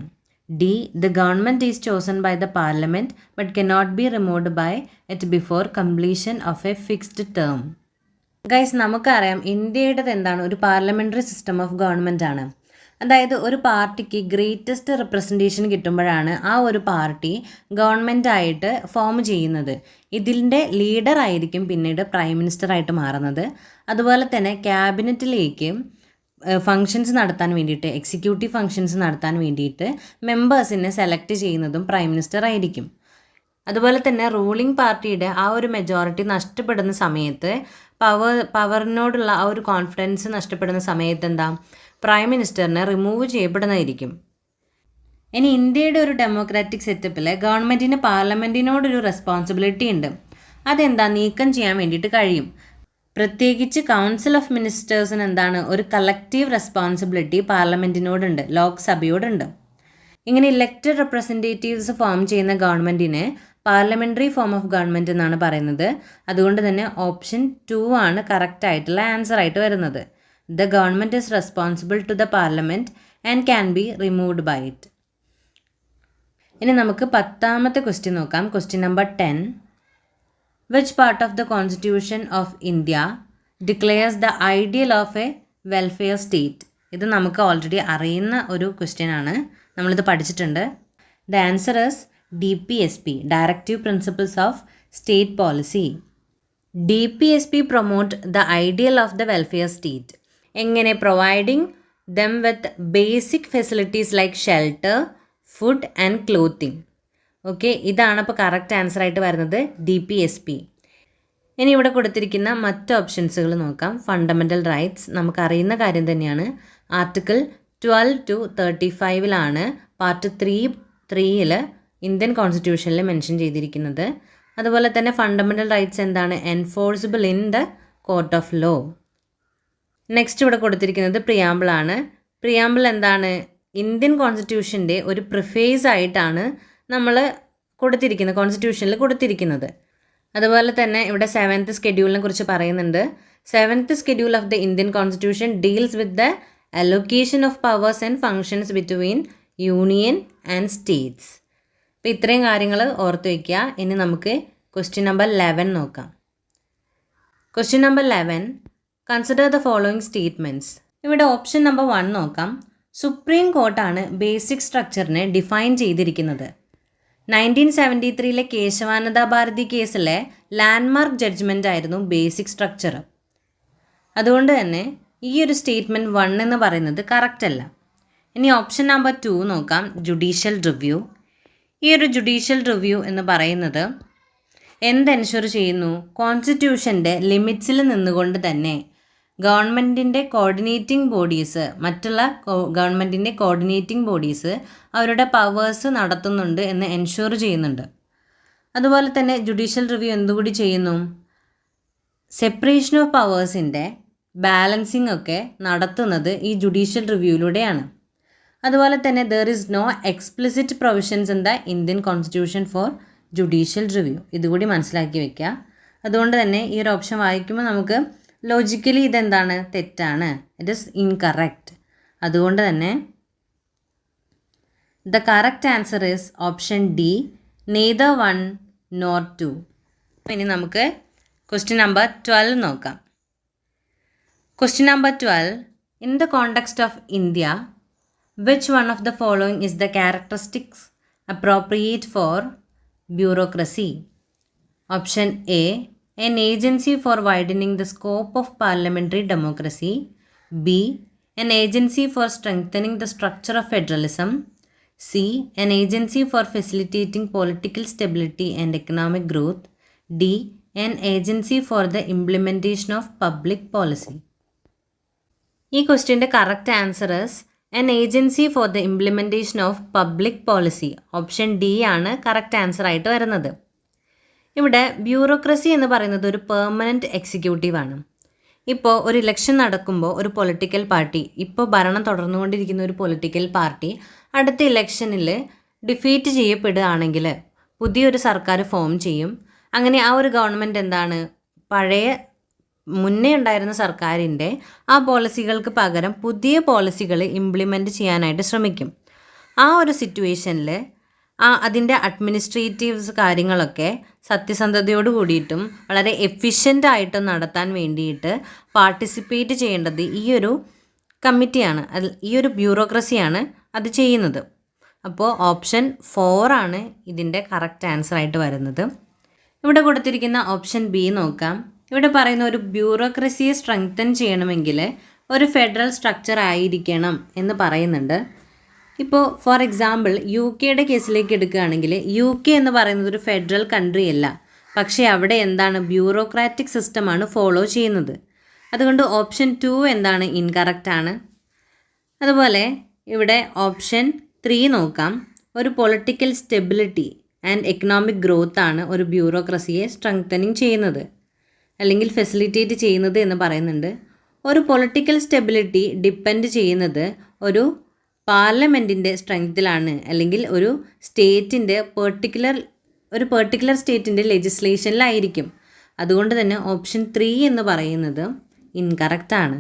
A: D. The government is chosen by the parliament but cannot be removed by it before completion of a fixed term. Guys, നമുക്കറിയാം ഇന്ത്യയുടേത് എന്താണ്, ഒരു parliamentary system of government ആണ്. അതായത് ഒരു പാർട്ടിക്ക് greatest representation കിട്ടുമ്പോഴാണ് ആ ഒരു party ഗവൺമെൻറ്റായിട്ട് form ചെയ്യുന്നത്. ഇതിൻ്റെ ലീഡർ ആയിരിക്കും പിന്നീട് പ്രൈം മിനിസ്റ്ററായിട്ട് മാറുന്നത്. അതുപോലെ തന്നെ ക്യാബിനറ്റിലേക്ക് ഫങ്ഷൻസ് നടത്താൻ വേണ്ടിയിട്ട്, എക്സിക്യൂട്ടീവ് ഫങ്ഷൻസ് നടത്താൻ വേണ്ടിയിട്ട് മെമ്പേഴ്സിനെ സെലക്ട് ചെയ്യുന്നതും പ്രൈം മിനിസ്റ്റർ ആയിരിക്കും. അതുപോലെ തന്നെ റൂളിംഗ് പാർട്ടിയുടെ ആ ഒരു മെജോറിറ്റി നഷ്ടപ്പെടുന്ന സമയത്ത്, പവറിനോടുള്ള ആ ഒരു കോൺഫിഡൻസ് നഷ്ടപ്പെടുന്ന സമയത്ത് എന്താ, പ്രൈം മിനിസ്റ്ററിനെ റിമൂവ് ചെയ്യപ്പെടുന്നതായിരിക്കും. ഇനി ഇന്ത്യയുടെ ഒരു ഡെമോക്രാറ്റിക് സെറ്റപ്പിൽ ഗവൺമെൻറ്റിന് പാർലമെൻറ്റിനോടൊരു റെസ്പോൺസിബിലിറ്റി ഉണ്ട്. അതെന്താ, നീക്കം ചെയ്യാൻ വേണ്ടിയിട്ട് കഴിയും. പ്രത്യേകിച്ച് കൗൺസിൽ ഓഫ് മിനിസ്റ്റേഴ്സിന് എന്താണ്, ഒരു കളക്റ്റീവ് റെസ്പോൺസിബിലിറ്റി പാർലമെൻറ്റിനോടുണ്ട്, ലോക്സഭയോടുണ്ട്. ഇങ്ങനെ ഇലക്റ്റഡ് റെപ്രസെൻറ്റേറ്റീവ്സ് ഫോം ചെയ്യുന്ന ഗവൺമെൻറ്റിന് പാർലമെൻ്ററി ഫോം ഓഫ് ഗവൺമെൻറ് എന്നാണ് പറയുന്നത്. അതുകൊണ്ട് തന്നെ ഓപ്ഷൻ 2 ആണ് കറക്റ്റ് ആയിട്ടുള്ള ആൻസർ ആയിട്ട് വരുന്നത്. The government is responsible to the parliament and can be removed by it. ഇനി നമുക്ക് 10th ക്വസ്റ്റ്യൻ നോക്കാം. Question number 10. Which part of the Constitution of India declares the ideal of a welfare state? ഇത് നമുക്ക് already അറിയുന്ന ഒരു question ആണ്, നമ്മളിത് പഠിച്ചിട്ടുണ്ട്. The answer is DPSP, Directive Principles of State Policy. DPSP promote the ideal of the welfare state. എങ്ങനെ? Providing them with basic facilities like shelter, food and clothing. Okay, ഇതാണ് അപ്പോൾ കറക്റ്റ് ആൻസർ ആയിട്ട് വരുന്നത്, DPSP. ഇനി ഇവിടെ കൊടുത്തിരിക്കുന്ന മറ്റ് ഓപ്ഷൻസുകൾ നോക്കാം. ഫണ്ടമെൻ്റൽ റൈറ്റ്സ് നമുക്കറിയുന്ന കാര്യം തന്നെയാണ്. ആർട്ടിക്കിൾ 12 to 35 പാർട്ട് 3 ഇന്ത്യൻ കോൺസ്റ്റിറ്റ്യൂഷനിൽ മെൻഷൻ ചെയ്തിരിക്കുന്നത്. അതുപോലെ തന്നെ ഫണ്ടമെൻ്റൽ റൈറ്റ്സ് എന്താണ്, enforceable in the court of law. Next ഇവിടെ കൊടുത്തിരിക്കുന്നത് പ്രിയാമ്പിൾ ആണ്. പ്രിയാമ്പിൾ എന്താണ്, ഇന്ത്യൻ കോൺസ്റ്റിറ്റ്യൂഷൻ്റെ ഒരു പ്രിഫേസ് ആയിട്ടാണ് നമ്മൾ കൊടുത്തിരിക്കുന്നത്, കോൺസ്റ്റിറ്റ്യൂഷനിൽ കൊടുത്തിരിക്കുന്നത്. അതുപോലെ തന്നെ ഇവിടെ 7th സ്കെഡ്യൂളിനെ കുറിച്ച് പറയുന്നുണ്ട്. 7th schedule of the Indian constitution deals with the allocation of powers and functions between union and States. അപ്പോൾ ഇത്രയും കാര്യങ്ങൾ ഓർത്ത് വയ്ക്കുക. ഇനി നമുക്ക് ക്വസ്റ്റ്യൻ നമ്പർ 11 നോക്കാം. Question number 11. Consider the following statements. ഇവിടെ ഓപ്ഷൻ നമ്പർ 1 നോക്കാം. സുപ്രീം കോർട്ടാണ് ബേസിക് സ്ട്രക്ചറിനെ ഡിഫൈൻ ചെയ്തിരിക്കുന്നത്. 1973 കേശവാനന്ദ ഭാരതി കേസിലെ ലാൻഡ്മാർക്ക് ജഡ്ജ്മെൻ്റ് ആയിരുന്നു ബേസിക് സ്ട്രക്ചർ. അതുകൊണ്ട് തന്നെ ഈ ഒരു സ്റ്റേറ്റ്മെൻറ്റ് 1 എന്ന് പറയുന്നത് കറക്റ്റ് അല്ല. ഇനി ഓപ്ഷൻ നമ്പർ 2 നോക്കാം, ജുഡീഷ്യൽ റിവ്യൂ. ഈ ഒരു ജുഡീഷ്യൽ റിവ്യൂ എന്ന് പറയുന്നത് എന്ത് എൻഷുർ ചെയ്യുന്നു, കോൺസ്റ്റിറ്റ്യൂഷൻ്റെ ലിമിറ്റ്സിൽ നിന്നുകൊണ്ട് തന്നെ ഗവൺമെൻറ്റിൻ്റെ കോർഡിനേറ്റിംഗ് ബോഡീസ്, മറ്റുള്ള ഗവൺമെൻറ്റിൻ്റെ കോർഡിനേറ്റിംഗ് ബോഡീസ് അവരുടെ പവേഴ്സ് നടത്തുന്നുണ്ട് എന്ന് എൻഷുർ ചെയ്യുന്നുണ്ട്. അതുപോലെ തന്നെ ജുഡീഷ്യൽ റിവ്യൂ എന്തുകൂടി ചെയ്യുന്നു, സെപ്പറേഷൻ ഓഫ് പവേഴ്സിൻ്റെ ബാലൻസിങ് ഒക്കെ നടത്തുന്നത് ഈ ജുഡീഷ്യൽ റിവ്യൂയിലൂടെയാണ്. അതുപോലെ തന്നെ there is no explicit provisions in the Indian constitution for judicial review. ഇതുകൂടി മനസ്സിലാക്കി വെക്കുക. അതുകൊണ്ട് തന്നെ ഈ ഒരു ഓപ്ഷൻ വായിക്കുമ്പോൾ നമുക്ക് ലോജിക്കലി ഇതെന്താണ്, തെറ്റാണ്, ഇറ്റ് ഈസ് ഇൻകറക്റ്റ്. അതുകൊണ്ട് തന്നെ the correct answer is option D, neither 1 nor 2. ഇനി നമുക്ക് ക്വസ്റ്റ്യൻ നമ്പർ 12 നോക്കാം. Question number 12. In the context of India, which one of the following is the characteristics appropriate for bureaucracy? Option A, an agency for widening the scope of parliamentary democracy. B, an agency for strengthening the structure of federalism. C, an agency for facilitating political stability and economic growth. D, an agency for the implementation of public policy. ഈ ക്വസ്റ്റ്യൻ്റെ correct answer is an agency for the implementation of public policy. Option D ആണ് correct answer ആയിട്ട് വരുന്നത്. ഇവിടെ bureaucracy എന്ന് പറയുന്നത് ഒരു permanent എക്സിക്യൂട്ടീവാണ്. ഇപ്പോൾ ഒരു ഇലക്ഷൻ നടക്കുമ്പോൾ ഒരു പൊളിറ്റിക്കൽ പാർട്ടി, ഇപ്പോൾ ഭരണം തുടർന്നുകൊണ്ടിരിക്കുന്ന ഒരു പൊളിറ്റിക്കൽ പാർട്ടി അടുത്ത ഇലക്ഷനിൽ ഡിഫീറ്റ് ചെയ്യപ്പെടുകയാണെങ്കിൽ പുതിയൊരു സർക്കാർ ഫോം ചെയ്യും. അങ്ങനെ ആ ഒരു ഗവൺമെൻറ് എന്താണ്, പഴയ മുന്നേ ഉണ്ടായിരുന്ന സർക്കാരിൻ്റെ ആ പോളിസികൾക്ക് പകരം പുതിയ പോളിസികൾ ഇംപ്ലിമെൻറ്റ് ചെയ്യാനായിട്ട് ശ്രമിക്കും. ആ ഒരു സിറ്റുവേഷനിൽ അതിൻ്റെ അഡ്മിനിസ്ട്രേറ്റീവ്സ് കാര്യങ്ങളൊക്കെ സത്യസന്ധതയോട് കൂടിയിട്ടും വളരെ എഫിഷ്യൻ്റായിട്ടും നടത്താൻ വേണ്ടിയിട്ട് പാർട്ടിസിപ്പേറ്റ് ചെയ്യേണ്ടത് ഈ ഒരു കമ്മിറ്റിയാണ്, ഈ ഒരു ബ്യൂറോക്രസിയാണ് അത് ചെയ്യുന്നത്. അപ്പോൾ ഓപ്ഷൻ 4 ആണ് ഇതിൻ്റെ കറക്റ്റ് ആൻസർ ആയിട്ട് വരുന്നത്. ഇവിടെ കൊടുത്തിരിക്കുന്ന ഓപ്ഷൻ ബി നോക്കാം. ഇവിടെ പറയുന്ന ഒരു ബ്യൂറോക്രസിയെ സ്ട്രെങ്തൻ ചെയ്യണമെങ്കിൽ ഒരു ഫെഡറൽ സ്ട്രക്ചർ ആയിരിക്കണം എന്ന് പറയുന്നുണ്ട്. ഇപ്പോൾ ഫോർ എക്സാമ്പിൾ UK കേസിലേക്ക് എടുക്കുകയാണെങ്കിൽ UK എന്ന് പറയുന്നത് ഒരു ഫെഡറൽ കൺട്രി അല്ല, പക്ഷേ അവിടെ എന്താണ്, ബ്യൂറോക്രാറ്റിക് സിസ്റ്റമാണ് ഫോളോ ചെയ്യുന്നത്. അതുകൊണ്ട് ഓപ്ഷൻ 2 എന്താണ്, ഇൻകറക്റ്റ് ആണ്. അതുപോലെ ഇവിടെ ഓപ്ഷൻ 3 നോക്കാം. ഒരു political stability and economic growth ആണ് ഒരു ബ്യൂറോക്രസിയെ സ്ട്രെങ്തനിങ് ചെയ്യുന്നത് അല്ലെങ്കിൽ ഫെസിലിറ്റേറ്റ് ചെയ്യുന്നത് എന്ന് പറയുന്നുണ്ട്. ഒരു പൊളിറ്റിക്കൽ സ്റ്റെബിലിറ്റി ഡിപ്പെൻഡ് ചെയ്യുന്നത് ഒരു പാർലമെൻറ്റിൻ്റെ സ്ട്രെങ്ത്തിലാണ് അല്ലെങ്കിൽ ഒരു സ്റ്റേറ്റിൻ്റെ പെർട്ടിക്കുലർ സ്റ്റേറ്റിൻ്റെ ലെജിസ്ലേഷനിലായിരിക്കും. അതുകൊണ്ട് തന്നെ ഓപ്ഷൻ 3 എന്ന് പറയുന്നത് ഇൻകറക്റ്റ് ആണ്.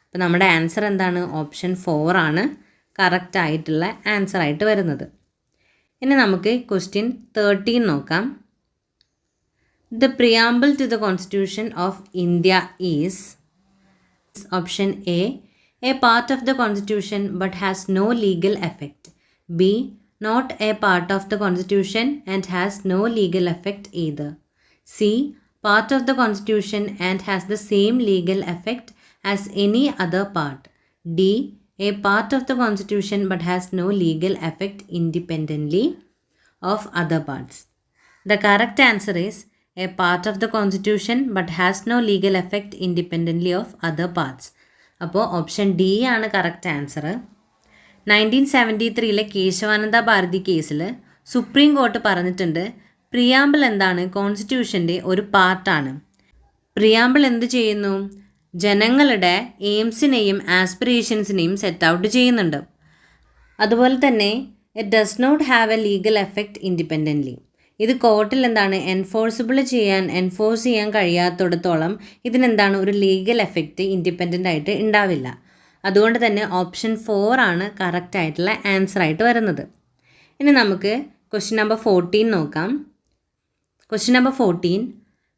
A: അപ്പോൾ നമ്മുടെ ആൻസർ എന്താണ്, ഓപ്ഷൻ 4 ആണ് കറക്റ്റ് ആയിട്ടുള്ള ആൻസർ ആയിട്ട് വരുന്നത്. ഇനി നമുക്ക് ക്വസ്റ്റ്യൻ 13 നോക്കാം. The preamble to the Constitution of India is option A part of the Constitution but has no legal effect. B, not a part of the Constitution and has no legal effect either. C, part of the Constitution and has the same legal effect as any other part. D, a part of the Constitution but has no legal effect independently of other parts. The correct answer is a part of the Constitution but has no legal effect independently of other parts. അപ്പോൾ option D ആണ് correct answer. 1973 Kesavananda Bharati കേസിൽ supreme court പറഞ്ഞിട്ടുണ്ട് preamble എന്താണ്, കോൺസ്റ്റിറ്റ്യൂഷൻ്റെ ഒരു പാർട്ടാണ്. Preamble എന്ത് ചെയ്യുന്നു, ജനങ്ങളുടെ എയിംസിനെയും ആസ്പിറേഷൻസിനെയും സെറ്റ് ഔട്ട് ചെയ്യുന്നുണ്ട്. അതുപോലെ തന്നെ it does not have a legal effect independently. ഇത് കോർട്ടിൽ എന്താണ് എൻഫോഴ്സ് ചെയ്യാൻ കഴിയാത്തിടത്തോളം ഇതിനെന്താണ് ഒരു ലീഗൽ എഫക്റ്റ് ഇൻഡിപെൻഡൻ്റ് ആയിട്ട് ഉണ്ടാവില്ല. അതുകൊണ്ട് തന്നെ ഓപ്ഷൻ 4 ആണ് കറക്റ്റ് ആയിട്ടുള്ള ആൻസർ ആയിട്ട് വരുന്നത്. ഇനി നമുക്ക് ക്വസ്റ്റ്യൻ നമ്പർ 14 നോക്കാം. Question number 14,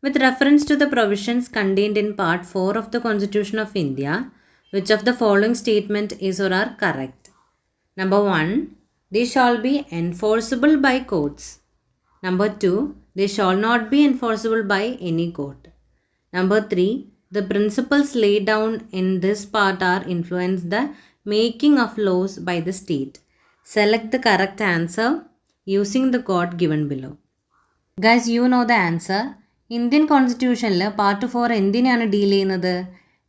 A: with reference to the provisions contained in part 4 of the Constitution of India, which of the following statement is or are correct? Number 1, they shall be enforceable by courts. Number 2, they shall not be enforceable by any court. Number 3, the principles laid down in this part are influence the making of laws by the state. Select the correct answer using the code given below. Guys, you know the answer. Indian കോൺസ്റ്റിറ്റ്യൂഷനിൽ part 4 എന്തിനാണ് deal ചെയ്യുന്നത്,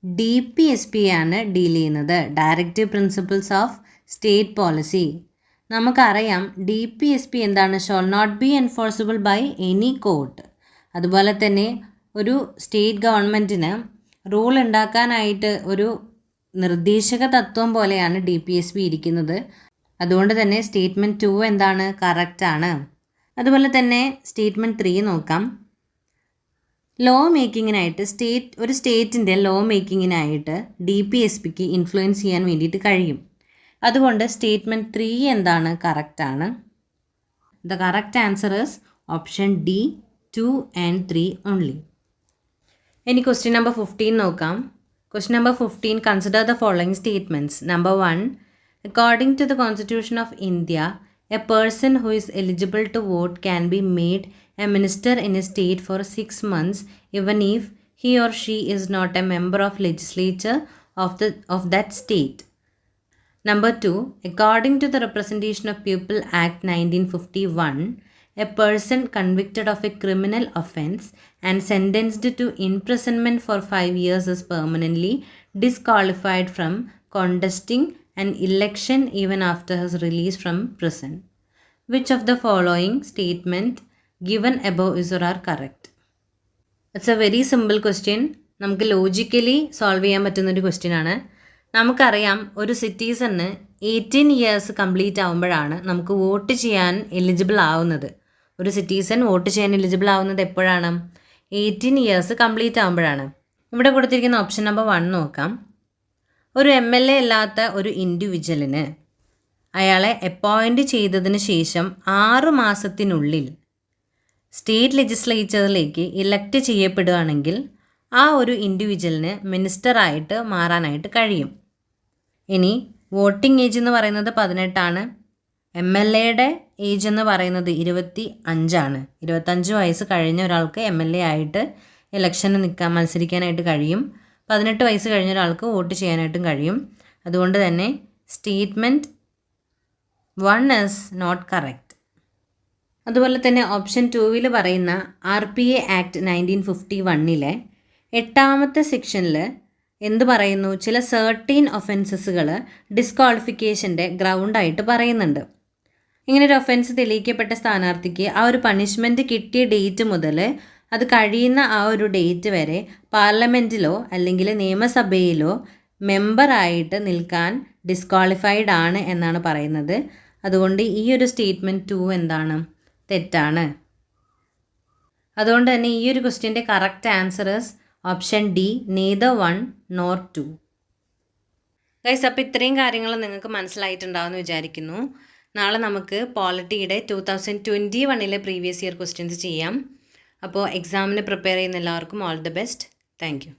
A: DPSP ആണ് deal ചെയ്യുന്നത്, directive principles of state policy. നമുക്കറിയാം DPSP എന്താണ്, shall not be enforceable by any court. അതുപോലെ തന്നെ ഒരു സ്റ്റേറ്റ് ഗവൺമെൻറ്റിന് റൂൾ ഉണ്ടാക്കാനായിട്ട് ഒരു നിർദ്ദേശക തത്വം പോലെയാണ് DPSP ഇരിക്കുന്നത്. അതുകൊണ്ട് തന്നെ സ്റ്റേറ്റ്മെൻറ്റ് 2 എന്താണ്, കറക്റ്റ് ആണ്. അതുപോലെ തന്നെ സ്റ്റേറ്റ്മെൻറ്റ് 3 നോക്കാം. ലോ മേക്കിങ്ങിനായിട്ട് ഒരു സ്റ്റേറ്റിൻ്റെ ലോ മേക്കിങ്ങിനായിട്ട് DPSPക്ക് ഇൻഫ്ലുവൻസ് ചെയ്യാൻ വേണ്ടിയിട്ട് കഴിയും. അതുകൊണ്ട് സ്റ്റേറ്റ്മെൻറ്റ് 3 എന്താണ്, കറക്റ്റാണ്. The correct answer is option D, 2 and 3 only. ഇനി ക്വസ്റ്റ്യൻ നമ്പർ 15 നോക്കാം. Question number 15, consider the following statements. Number 1, according to the constitution of India, a person who is eligible to vote can be made a minister in a state for 6 months even if he or she is not a member of legislature of that state. Number 2, according to the Representation of People Act 1951, a person convicted of a criminal offence and sentenced to imprisonment for 5 years is permanently disqualified from contesting an election even after his release from prison. Which of the following statement given above is or are correct? It's a very simple question. നമുക്ക് logically solve ചെയ്യാൻ പറ്റുന്നൊരു question ആണ്. നമുക്കറിയാം ഒരു citizen 18 years complete ആകുമ്പോഴാണ് നമുക്ക് vote ചെയ്യാൻ eligible ആവുന്നത്. ഒരു സിറ്റിസൺ വോട്ട് ചെയ്യാൻ എലിജിബിൾ ആവുന്നത് എപ്പോഴാണ്? 18 ഇയേഴ്സ് കംപ്ലീറ്റ് ആകുമ്പോഴാണ്. ഇവിടെ കൊടുത്തിരിക്കുന്ന ഓപ്ഷൻ നമ്പർ 1 നോക്കാം. ഒരു MLA അല്ലാത്ത ഒരു ഇൻഡിവിജ്വലിന് അയാളെ അപ്പോയിൻറ്റ് ചെയ്തതിന് ശേഷം 6 മാസത്തിനുള്ളിൽ സ്റ്റേറ്റ് ലെജിസ്ലേച്ചറിലേക്ക് ഇലക്ട് ചെയ്യപ്പെടുകയാണെങ്കിൽ ആ ഒരു ഇൻഡിവിജ്വലിന് മിനിസ്റ്ററായിട്ട് മാറാനായിട്ട് കഴിയും. ഇനി വോട്ടിംഗ് ഏജ് എന്ന് പറയുന്നത് 18 MLAയുടെ ഏജ് എന്ന് പറയുന്നത് 25 25 വയസ്സ് കഴിഞ്ഞ ഒരാൾക്ക് MLA ആയിട്ട് ഇലക്ഷന് മത്സരിക്കാനായിട്ട് കഴിയും. 18 വയസ്സ് കഴിഞ്ഞ ഒരാൾക്ക് വോട്ട് ചെയ്യാനായിട്ടും കഴിയും. അതുകൊണ്ട് തന്നെ സ്റ്റേറ്റ്മെൻറ്റ് 1 is not correct. അതുപോലെ തന്നെ ഓപ്ഷൻ 2 പറയുന്ന RPA ആക്ട് 1951 8ാമത്തെ സെക്ഷനിൽ എന്ത് പറയുന്നു? ചില സർട്ടീൻ ഒഫൻസസുകൾ ഡിസ്ക്വാളിഫിക്കേഷൻ്റെ ഗ്രൗണ്ടായിട്ട് പറയുന്നുണ്ട്. ഇങ്ങനെ ഒരു ഒഫൻസ് തെളിയിക്കപ്പെട്ട സ്ഥാനാർത്ഥിക്ക് ആ ഒരു പണിഷ്മെൻറ്റ് കിട്ടിയ ഡേറ്റ് മുതൽ അത് കഴിയുന്ന ആ ഒരു ഡേറ്റ് വരെ പാർലമെൻറ്റിലോ അല്ലെങ്കിൽ നിയമസഭയിലോ മെമ്പറായിട്ട് നിൽക്കാൻ ഡിസ്ക്വാളിഫൈഡ് ആണ് എന്നാണ് പറയുന്നത്. അതുകൊണ്ട് ഈ ഒരു സ്റ്റേറ്റ്മെൻറ്റ് 2 എന്താണ്? തെറ്റാണ്. അതുകൊണ്ട് തന്നെ ഈ ഒരു ക്വസ്റ്റ്യൻ്റെ correct answer is option D, neither 1 nor 2. Guys, അപ്പോൾ ഇത്രയും കാര്യങ്ങൾ നിങ്ങൾക്ക് മനസ്സിലായിട്ടുണ്ടാവുമെന്ന് വിചാരിക്കുന്നു. നാളെ നമുക്ക് പോളിറ്റിയുടെ 2021 പ്രീവിയസ് ഇയർ ക്വസ്റ്റ്യൻസ് ചെയ്യാം. അപ്പോൾ എക്സാമിന് പ്രിപ്പയർ ചെയ്യുന്ന എല്ലാവർക്കും all the best. Thank you.